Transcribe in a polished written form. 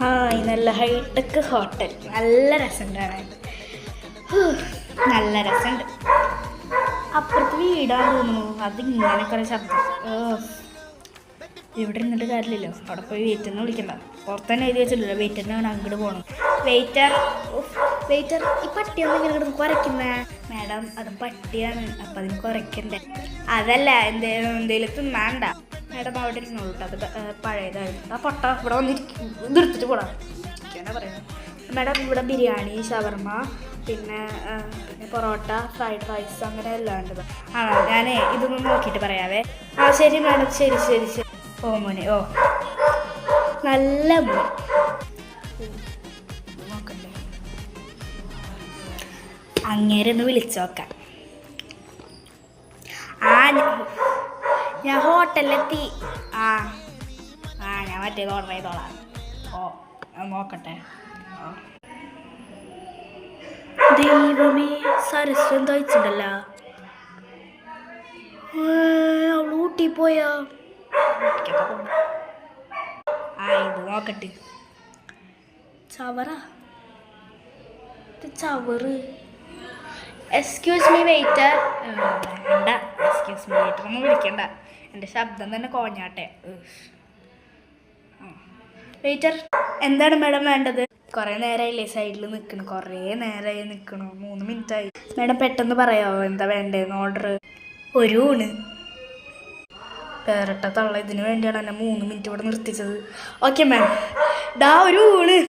Hi, നല്ല hi tech hotel. നല്ല രസമുണ്ട് കാണാൻ. നല്ല രസമുണ്ട്. അപ്പുറത്ത് വീടാന്ന് തോന്നുന്നു. അതിങ്ങനെ കുറേ ശബ്ദം. ഇവിടെ ഇരുന്നിട്ട് കാര്യമില്ലല്ലോ. അവിടെ പോയി വെയിറ്ററിനെ വിളിക്കണ്ട. പുറത്ത് തന്നെ എഴുതി വെച്ചിട്ടില്ല, വെയിറ്ററിനെ വേണം അങ്ങോട്ട് പോകണം. വെയിറ്റർ, വെയിറ്റർ, ഈ പട്ടിയൊന്നും ഇങ്ങനെ കിടന്ന് കുരയ്ക്കുന്നേ. മാഡം, അത് പട്ടിയാണ്, അപ്പം അതിന് കുരയ്ക്കണ്ടേ? അതല്ല, എന്തേലും തിന്നാണ്ട. മാഡം അവിടെ ഇരുന്നോളൂ കേട്ടോ. അത് പഴയതായിരുന്നു. ആ പൊട്ട ഇവിടെ വന്നിരിക്കും. ഇതെടുത്തിട്ട് പോടാം. ഇരിക്കാനാ പറയുന്നത്. മാഡം, ഇവിടെ ബിരിയാണി, ഷവർമ, പിന്നെ പൊറോട്ട, ഫ്രൈഡ് റൈസ്, അങ്ങനെ എല്ലാം ഉണ്ട്. ആണോ? ഞാനേ ഇതൊന്നും നോക്കിയിട്ട് പറയാവേ. ആ ശരി മാഡം, ശരി ശരി ശരി. ഓ മോനെ, ഓ നല്ല മോൻ. നോക്കണ്ടേ, അങ്ങേരെ ഒന്ന് വിളിച്ചു നോക്കാം. ഞാൻ ഹോട്ടലിലെത്തി. ആ ആ ഞാൻ മറ്റേത് ഓർഡർ ചെയ്തോളാം. നോക്കട്ടെ. ദൈവമേ, സരസ്വ എന്താ വെച്ചിട്ടുണ്ടല്ലോ. അവള് ഊട്ടി പോയാ. ഇത് നോക്കട്ടെ. ചവറ, ചവറ്. Excuse me waiter. വേണ്ട, എക്സ്ക്യൂസ് മീ വെയിറ്റർ ഒന്നും വിളിക്കണ്ട. എൻ്റെ ശബ്ദം തന്നെ കോഞ്ഞാട്ടെ. വെയിറ്റർ, എന്താണ് മാഡം വേണ്ടത്? കുറേ നേരമായില്ലേ സൈഡിൽ നിൽക്കണം. കുറേ നേരമായി നിൽക്കണം. 3 മിനിറ്റായി. മാഡം പെട്ടെന്ന് പറയാമോ എന്താ വേണ്ടതെന്ന്? ഓർഡർ ഒരു ഊണ്. പേരട്ട തള്ള, ഇതിന് വേണ്ടിയാണ് എന്നെ 3 മിനിറ്റ് ഇവിടെ നിർത്തിച്ചത്. ഓക്കെ മാം, ഒരു ഊണ്.